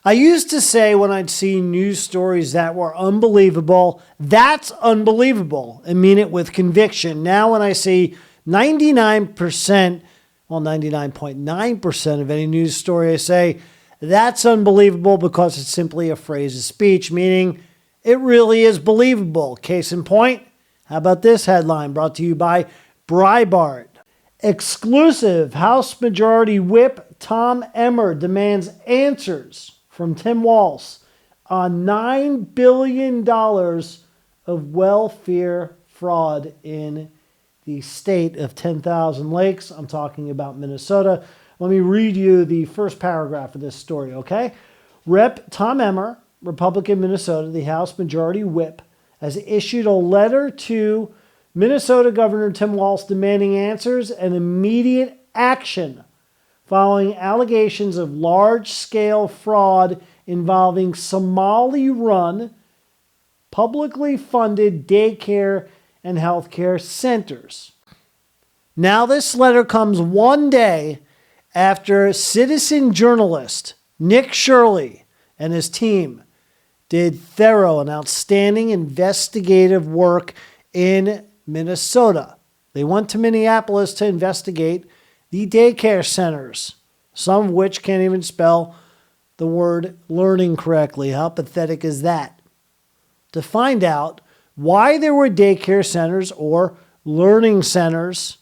I used to say when I'd see news stories that were unbelievable, that's unbelievable, and mean it with conviction. Now when I see 99.9% of any news story, I say, that's unbelievable because it's simply a phrase of speech, meaning it really is believable. Case in point, how about this headline brought to you by Breitbart? Exclusive House Majority Whip Tom Emmer demands answers from Tim Walz on $9 billion of welfare fraud in the state of 10,000 lakes. I'm talking about Minnesota. Let me read you the first paragraph of this story, okay? Rep. Tom Emmer, Republican Minnesota, the House Majority Whip, has issued a letter to Minnesota Governor Tim Walz demanding answers and immediate action following allegations of large-scale fraud involving Somali-run, publicly funded daycare and healthcare centers. Now, this letter comes one day after citizen journalist Nick Shirley and his team did thorough and outstanding investigative work in Minnesota. They went to Minneapolis to investigate the daycare centers, some of which can't even spell the word learning correctly. How pathetic is that? To find out why there were daycare centers or learning centers,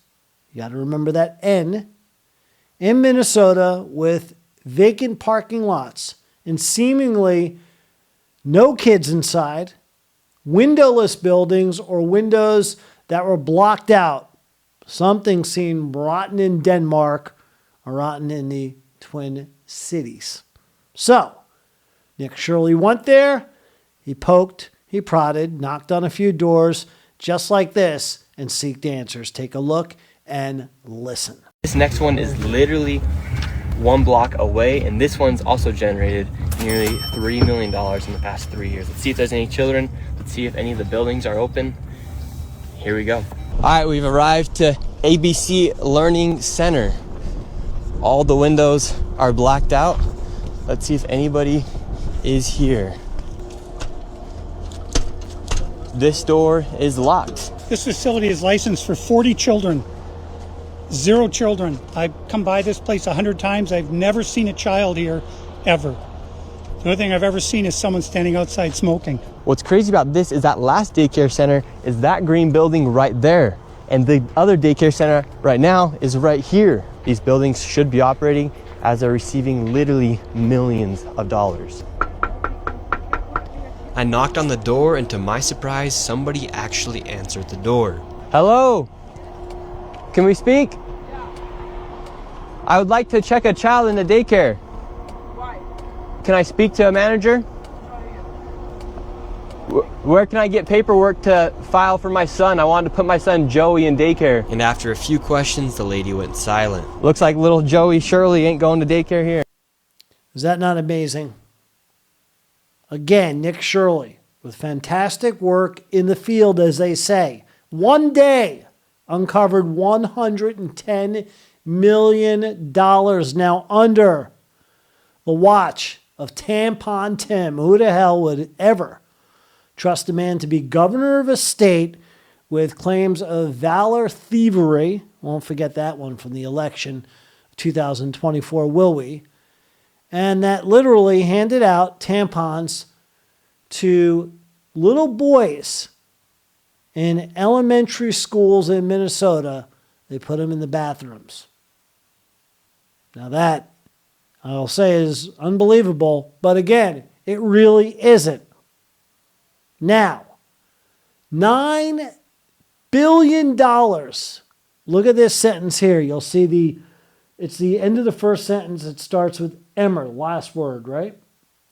you got to remember that N, in Minnesota with vacant parking lots and seemingly no kids inside, windowless buildings or windows that were blocked out. Something seen rotten in Denmark or rotten in the Twin Cities. So, Nick Shirley went there, he poked, he prodded, knocked on a few doors, just like this, and seeked answers. Take a look and listen. This next one is literally one block away, and this one's also generated nearly $3 million in the past 3 years. Let's see if there's any children. Let's see if any of the buildings are open. Here we go. All right, we've arrived to ABC Learning Center. All the windows are blacked out. Let's see if anybody is here. This door is locked. This facility is licensed for 40 children. 0 children. I've come by this place 100 times. I've never seen a child here, ever. The only thing I've ever seen is someone standing outside smoking. What's crazy about this is that last daycare center is that green building right there. And the other daycare center right now is right here. These buildings should be operating as they're receiving literally millions of dollars. I knocked on the door, and to my surprise, somebody actually answered the door. Hello? Can we speak? I would like to check a child in the daycare. Why? Can I speak to a manager? Where can I get paperwork to file for my son? I wanted to put my son Joey in daycare. And after a few questions, the lady went silent. Looks like little Joey Shirley ain't going to daycare here. Is that not amazing? Again, Nick Shirley with fantastic work in the field, as they say. One day uncovered $110 million now under the watch of Tampon Tim. Who the hell would ever trust a man to be governor of a state with claims of valor thievery? Won't forget that one from the election 2024, will we? And that literally handed out tampons to little boys in elementary schools in Minnesota. They put them in the bathrooms. Now that, I'll say, is unbelievable. But again, it really isn't. Now, $9 billion. Look at this sentence here. You'll see it's the end of the first sentence. It starts with Emmer, last word, right?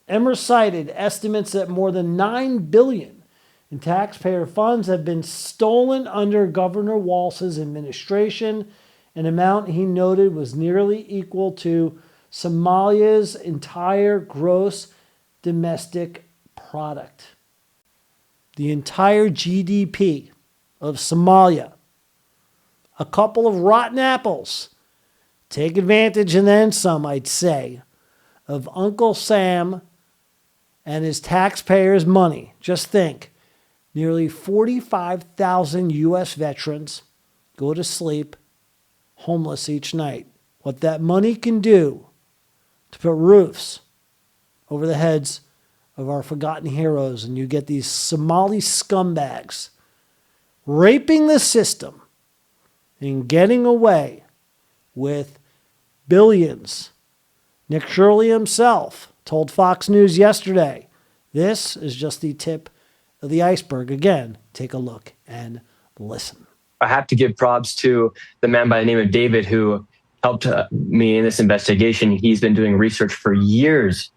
Emmer cited estimates that more than $9 billion in taxpayer funds have been stolen under Governor Walz's administration, an amount he noted was nearly equal to Somalia's entire gross domestic product. The entire GDP of Somalia. A couple of rotten apples. Take advantage and then some, I'd say, of Uncle Sam and his taxpayers' money. Just think, nearly 45,000 U.S. veterans go to sleep homeless each night. What that money can do to put roofs over the heads of our forgotten heroes, and you get these Somali scumbags raping the system and getting away with billions. Nick Shirley himself told Fox News yesterday, this is just the tip of the iceberg. Again, take a look and listen. I have to give props to the man by the name of David who helped me in this investigation. He's been doing research for years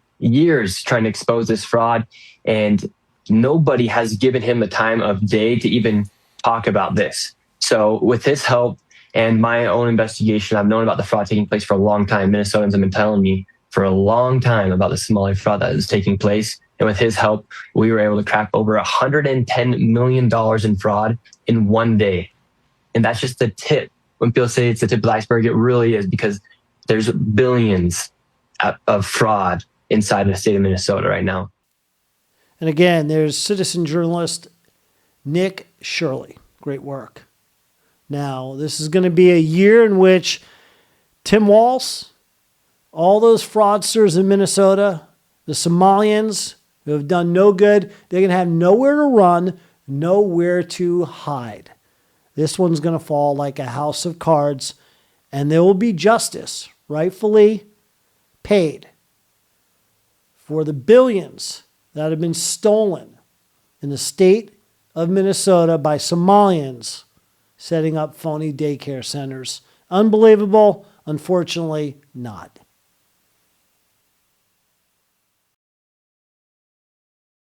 trying to expose this fraud, and nobody has given him the time of day to even talk about this. So with his help and my own investigation, I've known about the fraud taking place for a long time. Minnesotans have been telling me for a long time about the Somali fraud that is taking place. And with his help, we were able to crack over $110 million in fraud in one day. And that's just the tip. When people say it's the tip of the iceberg, it really is, because there's billions of fraud inside the state of Minnesota right now. And again, there's citizen journalist Nick Shirley. Great work. Now, this is going to be a year in which Tim Walz, all those fraudsters in Minnesota, the Somalians who have done no good, they're going to have nowhere to run, nowhere to hide. This one's going to fall like a house of cards, and there will be justice, rightfully paid, for the billions that have been stolen in the state of Minnesota by Somalians setting up phony daycare centers. Unbelievable. Unfortunately, not.